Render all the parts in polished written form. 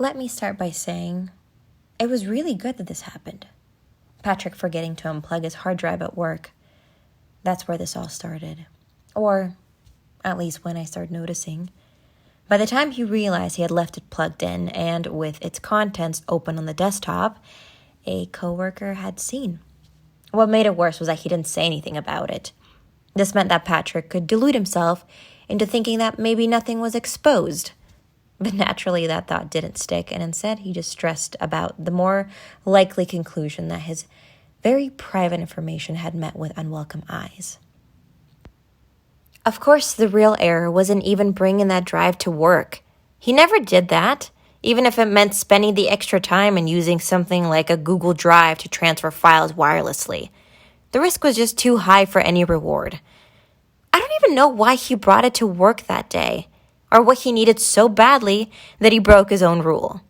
Let me start by saying it was really good that this happened. Patrick forgetting to unplug his hard drive at work. That's where this all started. Or at least when I started noticing. By the time he realized he had left it plugged in and with its contents open on the desktop, a coworker had seen. What made it worse was that he didn't say anything about it. This meant that Patrick could delude himself into thinking that maybe nothing was exposed. But naturally, that thought didn't stick, and instead he just stressed about the more likely conclusion that his very private information had met with unwelcome eyes. Of course, the real error wasn't even bringing that drive to work. He never did that, even if it meant spending the extra time and using something like a Google Drive to transfer files wirelessly. The risk was just too high for any reward. I don't even know why he brought it to work that day, or what he needed so badly that he broke his own rule.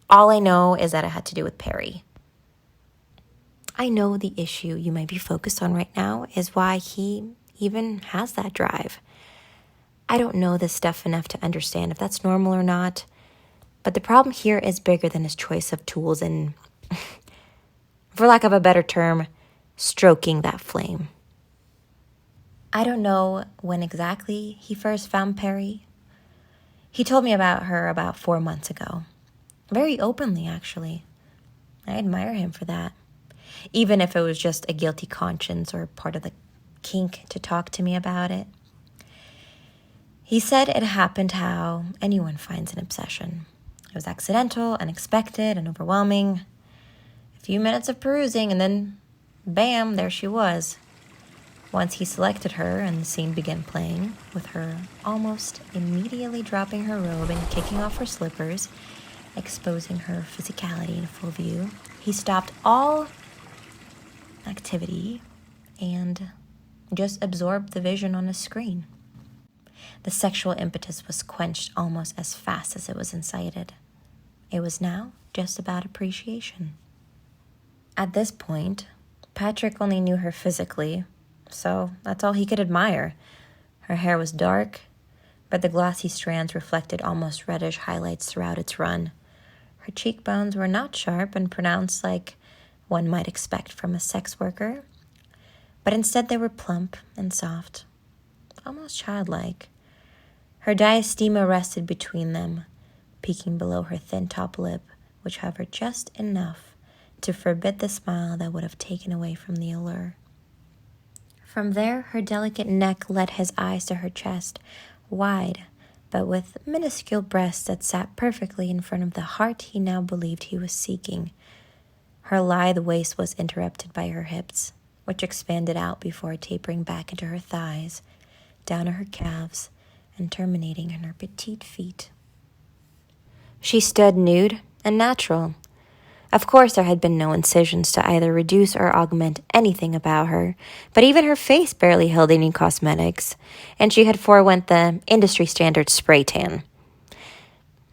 All I know is that it had to do with Perrie. I know the issue you might be focused on right now is why he even has that drive. I don't know this stuff enough to understand if that's normal or not, but the problem here is bigger than his choice of tools and, for lack of a better term, stroking that flame. I don't know when exactly he first found Perrie. He told me about her about 4 months ago. Very openly, actually. I admire him for that. Even if it was just a guilty conscience or part of the kink to talk to me about it. He said it happened how anyone finds an obsession. It was accidental, unexpected, and overwhelming. A few minutes of perusing, and then, bam, there she was. Once he selected her and the scene began playing, with her almost immediately dropping her robe and kicking off her slippers, exposing her physicality in full view, he stopped all activity and just absorbed the vision on a screen. The sexual impetus was quenched almost as fast as it was incited. It was now just about appreciation. At this point, Patrick only knew her physically, so that's all he could admire. Her hair was dark, but the glossy strands reflected almost reddish highlights throughout its run. Her cheekbones were not sharp and pronounced like one might expect from a sex worker, but instead they were plump and soft, almost childlike. Her diastema rested between them, peeking below her thin top lip, which hovered just enough to forbid the smile that would have taken away from the allure. From there, her delicate neck led his eyes to her chest, wide, but with minuscule breasts that sat perfectly in front of the heart he now believed he was seeking. Her lithe waist was interrupted by her hips, which expanded out before tapering back into her thighs, down to her calves, and terminating in her petite feet. She stood nude and natural. Of course, there had been no incisions to either reduce or augment anything about her, but even her face barely held any cosmetics, and she had forewent the industry-standard spray tan.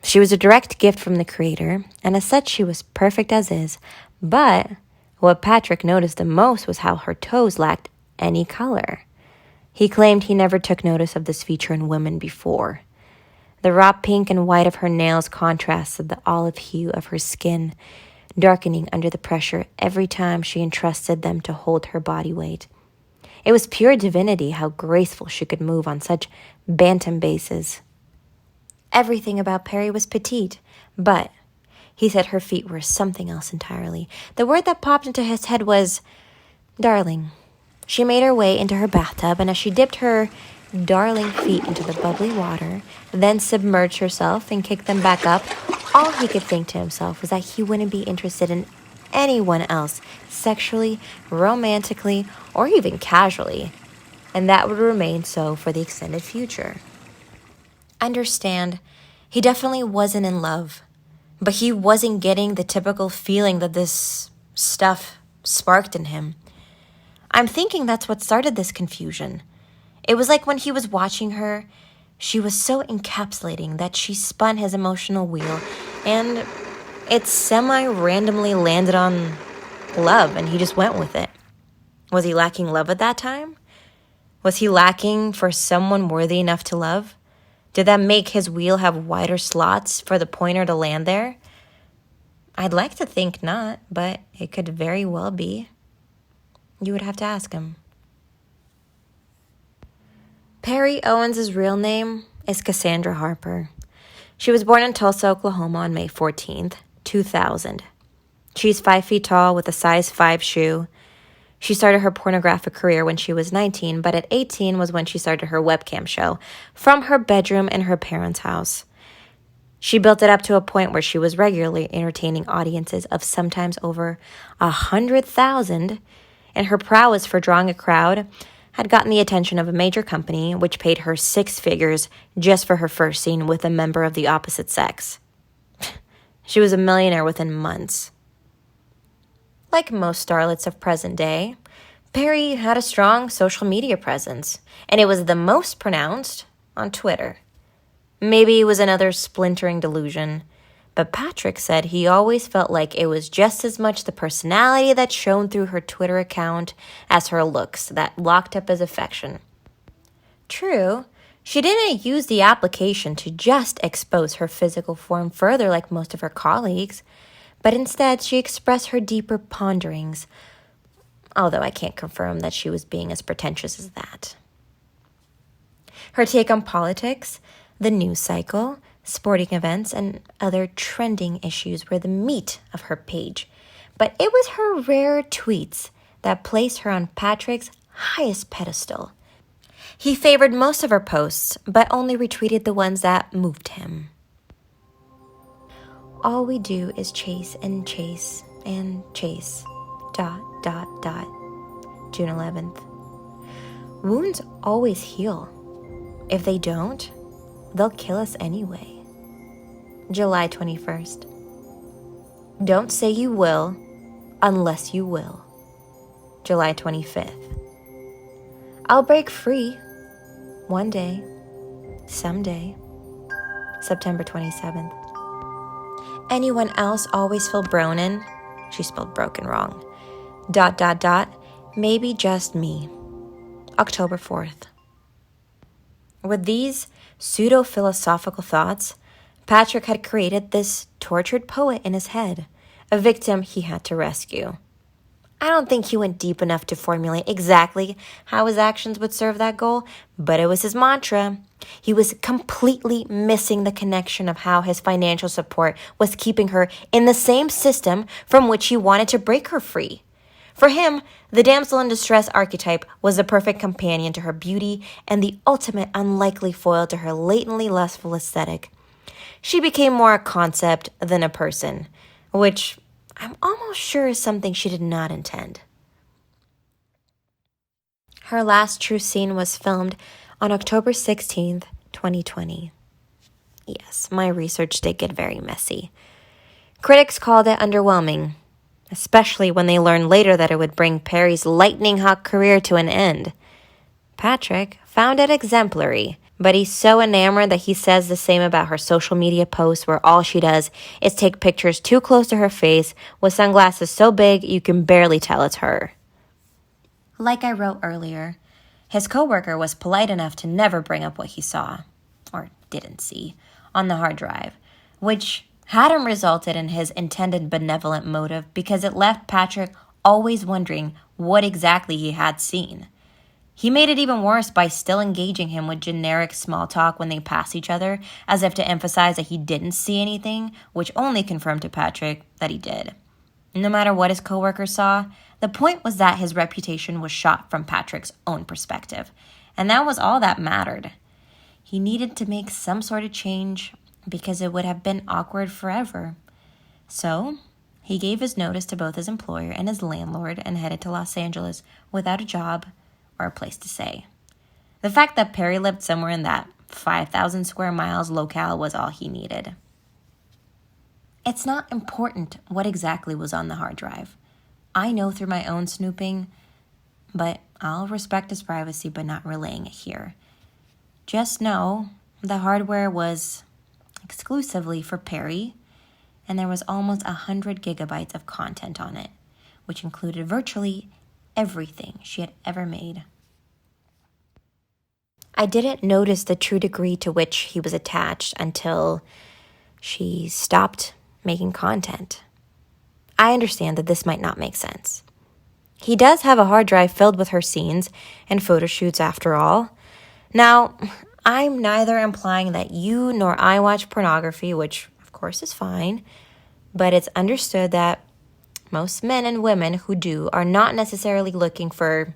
She was a direct gift from the creator, and as such she was perfect as is, but what Patrick noticed the most was how her toes lacked any color. He claimed he never took notice of this feature in women before. The raw pink and white of her nails contrasted the olive hue of her skin, darkening under the pressure every time she entrusted them to hold her body weight. It was pure divinity how graceful she could move on such bantam bases. Everything about Perrie was petite, but he said her feet were something else entirely. The word that popped into his head was darling. She made her way into her bathtub, and as she dipped her darling feet into the bubbly water, then submerged herself and kicked them back up, all he could think to himself was that he wouldn't be interested in anyone else, sexually, romantically, or even casually, and that would remain so for the extended future. Understand, he definitely wasn't in love, but he wasn't getting the typical feeling that this stuff sparked in him. I'm thinking that's what started this confusion. It was like when he was watching her, she was so encapsulating that she spun his emotional wheel, and it semi-randomly landed on love, and he just went with it. Was he lacking love at that time? Was he lacking for someone worthy enough to love? Did that make his wheel have wider slots for the pointer to land there? I'd like to think not, but it could very well be. You would have to ask him. Perrie Owens' real name is Cassandra Harper. She was born in Tulsa, Oklahoma on May 14th, 2000. She's 5 feet tall with a size 5 shoe. She started her pornographic career when she was 19, but at 18 was when she started her webcam show from her bedroom in her parents' house. She built it up to a point where she was regularly entertaining audiences of sometimes over 100,000, and her prowess for drawing a crowd had gotten the attention of a major company, which paid her 6 figures just for her first scene with a member of the opposite sex. She was a millionaire within months. Like most starlets of present day, Perrie had a strong social media presence, and it was the most pronounced on Twitter. Maybe it was another splintering delusion, but Patrick said he always felt like it was just as much the personality that shone through her Twitter account as her looks that locked up his affection. True, she didn't use the application to just expose her physical form further like most of her colleagues, but instead she expressed her deeper ponderings, although I can't confirm that she was being as pretentious as that. Her take on politics, the news cycle, sporting events, and other trending issues were the meat of her page, but it was her rare tweets that placed her on Patrick's highest pedestal. He favored most of her posts, but only retweeted the ones that moved him. All we do is chase and chase and chase. ... June 11th. Wounds always heal. If they don't, they'll kill us anyway. July 21st. Don't say you will unless you will. July 25th. I'll break free. One day. Someday. September 27th. Anyone else always feel bronen? She spelled broken wrong. ... Maybe just me. October 4th. With these pseudo-philosophical thoughts, Patrick had created this tortured poet in his head, a victim he had to rescue. I don't think he went deep enough to formulate exactly how his actions would serve that goal, but it was his mantra. He was completely missing the connection of how his financial support was keeping her in the same system from which he wanted to break her free. For him, the damsel in distress archetype was the perfect companion to her beauty and the ultimate unlikely foil to her latently lustful aesthetic. She became more a concept than a person, which I'm almost sure is something she did not intend. Her last true scene was filmed on October 16th, 2020. Yes, my research did get very messy. Critics called it underwhelming, especially when they learned later that it would bring Perrie's lightning-hot career to an end. Patrick found it exemplary, but he's so enamored that he says the same about her social media posts where all she does is take pictures too close to her face with sunglasses so big you can barely tell it's her. Like I wrote earlier, his coworker was polite enough to never bring up what he saw, or didn't see, on the hard drive, which hadn't resulted in his intended benevolent motive because it left Patrick always wondering what exactly he had seen. He made it even worse by still engaging him with generic small talk when they passed each other, as if to emphasize that he didn't see anything, which only confirmed to Patrick that he did. No matter what his coworkers saw, the point was that his reputation was shot from Patrick's own perspective, and that was all that mattered. He needed to make some sort of change because it would have been awkward forever. So he gave his notice to both his employer and his landlord and headed to Los Angeles without a job or a place to stay. The fact that Perrie lived somewhere in that 5,000 square miles locale was all he needed. It's not important what exactly was on the hard drive. I know through my own snooping, but I'll respect his privacy by not relaying it here. Just know the hardware was exclusively for Perrie, and there was almost 100 gigabytes of content on it, which included virtually everything she had ever made. I didn't notice the true degree to which he was attached until she stopped making content. I understand that this might not make sense. He does have a hard drive filled with her scenes and photo shoots after all. Now, I'm neither implying that you nor I watch pornography, which of course is fine, but it's understood that most men and women who do are not necessarily looking for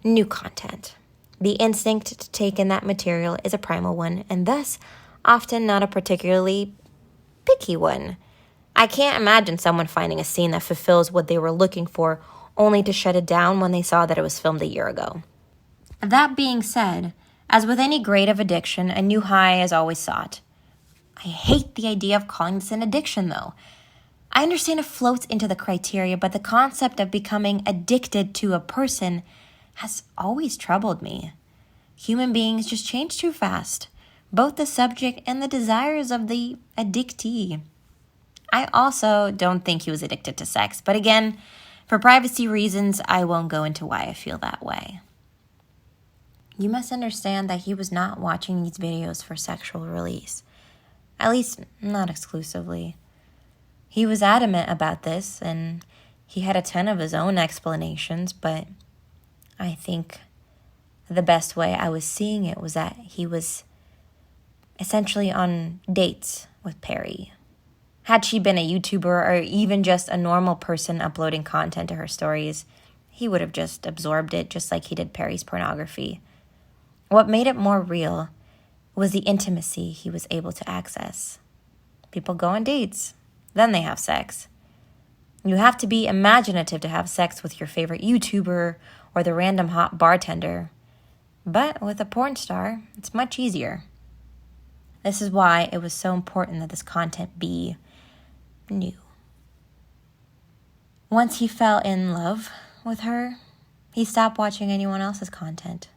new content. The instinct to take in that material is a primal one, and thus often not a particularly picky one. I can't imagine someone finding a scene that fulfills what they were looking for only to shut it down when they saw that it was filmed a year ago. That being said, as with any grade of addiction, a new high is always sought. I hate the idea of calling this an addiction, though. I understand it floats into the criteria, but the concept of becoming addicted to a person has always troubled me. Human beings just change too fast, both the subject and the desires of the addictee. I also don't think he was addicted to sex, but again, for privacy reasons, I won't go into why I feel that way. You must understand that he was not watching these videos for sexual release, at least not exclusively. He was adamant about this, and he had a ton of his own explanations, but I think the best way I was seeing it was that he was essentially on dates with Perrie. Had she been a YouTuber or even just a normal person uploading content to her stories, he would have just absorbed it just like he did Perrie's pornography. What made it more real was the intimacy he was able to access. People go on dates, then they have sex. You have to be imaginative to have sex with your favorite YouTuber or the random hot bartender. But with a porn star, it's much easier. This is why it was so important that this content be new. Once he fell in love with her, he stopped watching anyone else's content.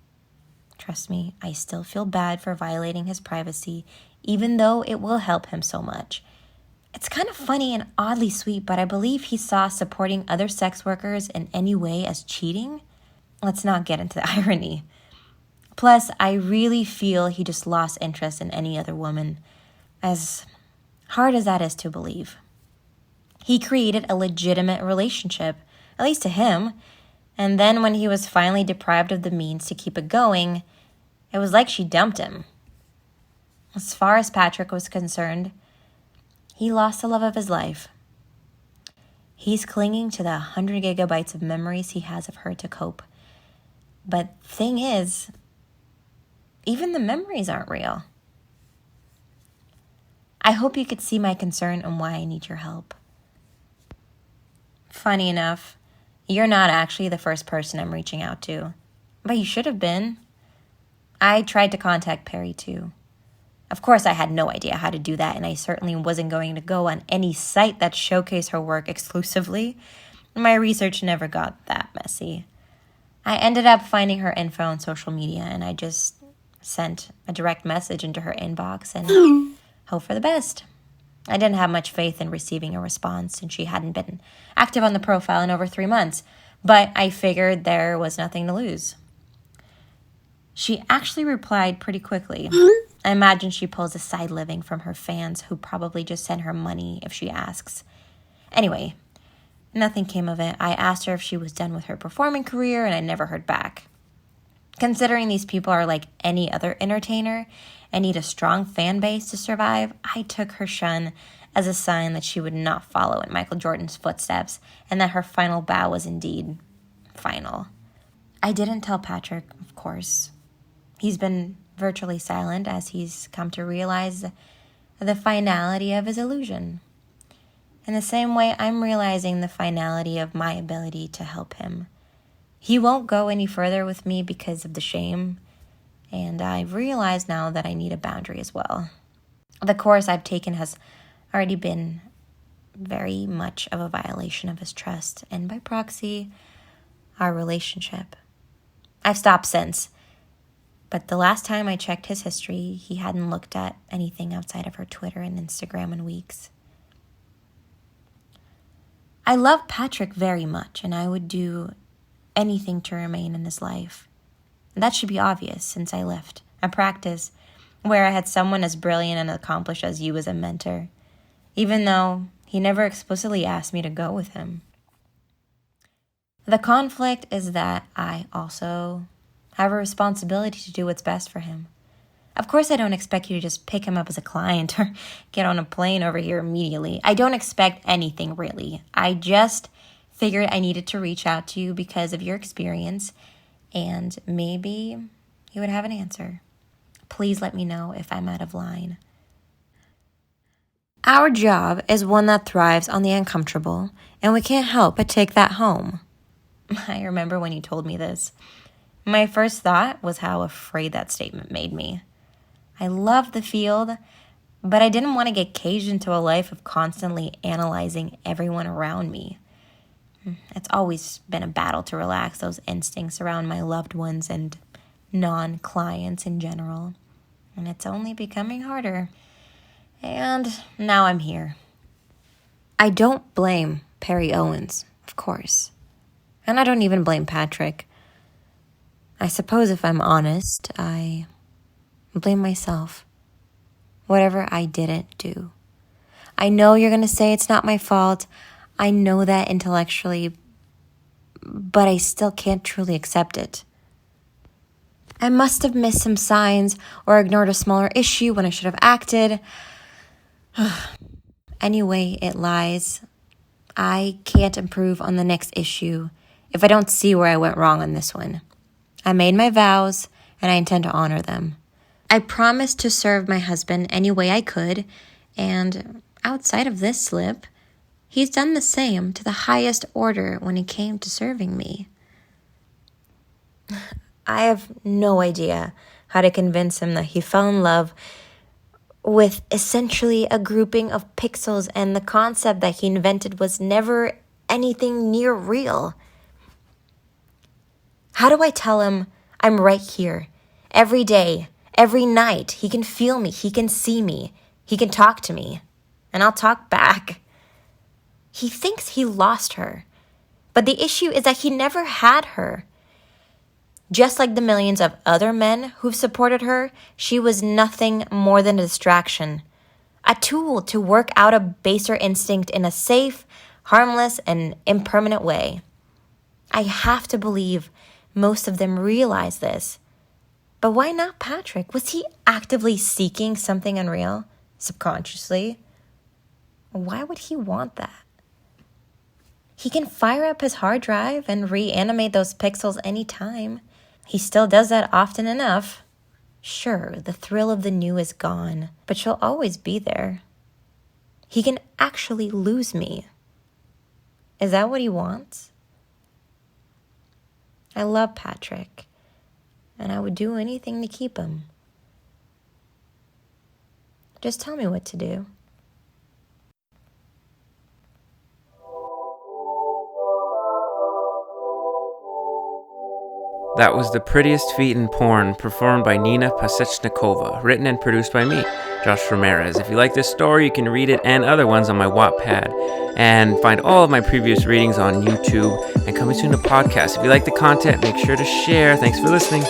Trust me, I still feel bad for violating his privacy, even though it will help him so much. It's kind of funny and oddly sweet, but I believe he saw supporting other sex workers in any way as cheating. Let's not get into the irony. Plus, I really feel he just lost interest in any other woman, as hard as that is to believe. He created a legitimate relationship, at least to him, and then when he was finally deprived of the means to keep it going, it was like she dumped him. As far as Patrick was concerned, he lost the love of his life. He's clinging to the 100 gigabytes of memories he has of her to cope. But thing is, even the memories aren't real. I hope you could see my concern and why I need your help. Funny enough, you're not actually the first person I'm reaching out to, but you should have been. I tried to contact Perrie too. Of course, I had no idea how to do that, and I certainly wasn't going to go on any site that showcased her work exclusively. My research never got that messy. I ended up finding her info on social media, and I just sent a direct message into her inbox and hope for the best. I didn't have much faith in receiving a response, since she hadn't been active on the profile in over 3 months, but I figured there was nothing to lose. She actually replied pretty quickly. I imagine she pulls a side living from her fans who probably just send her money if she asks. Anyway, nothing came of it. I asked her if she was done with her performing career, and I never heard back. Considering these people are like any other entertainer and need a strong fan base to survive, I took her shun as a sign that she would not follow in Michael Jordan's footsteps and that her final bow was indeed final. I didn't tell Patrick, of course. He's been virtually silent as he's come to realize the finality of his illusion. In the same way, I'm realizing the finality of my ability to help him. He won't go any further with me because of the shame, and I've realized now that I need a boundary as well. The course I've taken has already been very much of a violation of his trust, and by proxy, our relationship. I've stopped since, but the last time I checked his history, he hadn't looked at anything outside of her Twitter and Instagram in weeks. I love Patrick very much, and I would do anything to remain in his life. That should be obvious since I left a practice where I had someone as brilliant and accomplished as you as a mentor, even though he never explicitly asked me to go with him. The conflict is that I also have a responsibility to do what's best for him. Of course, I don't expect you to just pick him up as a client or get on a plane over here immediately. I don't expect anything, really. I just figured I needed to reach out to you because of your experience, and maybe you would have an answer. Please let me know if I'm out of line. Our job is one that thrives on the uncomfortable, and we can't help but take that home. I remember when you told me this. My first thought was how afraid that statement made me. I loved the field, but I didn't want to get caged into a life of constantly analyzing everyone around me. It's always been a battle to relax those instincts around my loved ones and non-clients in general. And it's only becoming harder. And now I'm here. I don't blame Perrie Owens, of course. And I don't even blame Patrick. I suppose if I'm honest, I blame myself. Whatever I didn't do. I know you're going to say it's not my fault. I know that intellectually, but I still can't truly accept it. I must have missed some signs or ignored a smaller issue when I should have acted. Anyway, it lies. I can't improve on the next issue if I don't see where I went wrong on this one. I made my vows, and I intend to honor them. I promised to serve my husband any way I could, and outside of this slip, he's done the same to the highest order when it came to serving me. I have no idea how to convince him that he fell in love with essentially a grouping of pixels, and the concept that he invented was never anything near real. How do I tell him I'm right here, every day, every night? He can feel me, he can see me, he can talk to me, and I'll talk back. He thinks he lost her, but the issue is that he never had her. Just like the millions of other men who've supported her, she was nothing more than a distraction, a tool to work out a baser instinct in a safe, harmless, and impermanent way. I have to believe most of them realize this. But why not Patrick? Was he actively seeking something unreal, subconsciously? Why would he want that? He can fire up his hard drive and reanimate those pixels anytime. He still does that often enough. Sure, the thrill of the new is gone, but she'll always be there. He can actually lose me. Is that what he wants? I love Patrick, and I would do anything to keep him. Just tell me what to do. That was The Prettiest Feet in Porn, performed by Nina Pasechnikova, written and produced by me, Josh Ramirez. If you like this story, you can read it and other ones on my Wattpad, and find all of my previous readings on YouTube, and coming soon to podcasts. If you like the content, make sure to share. Thanks for listening.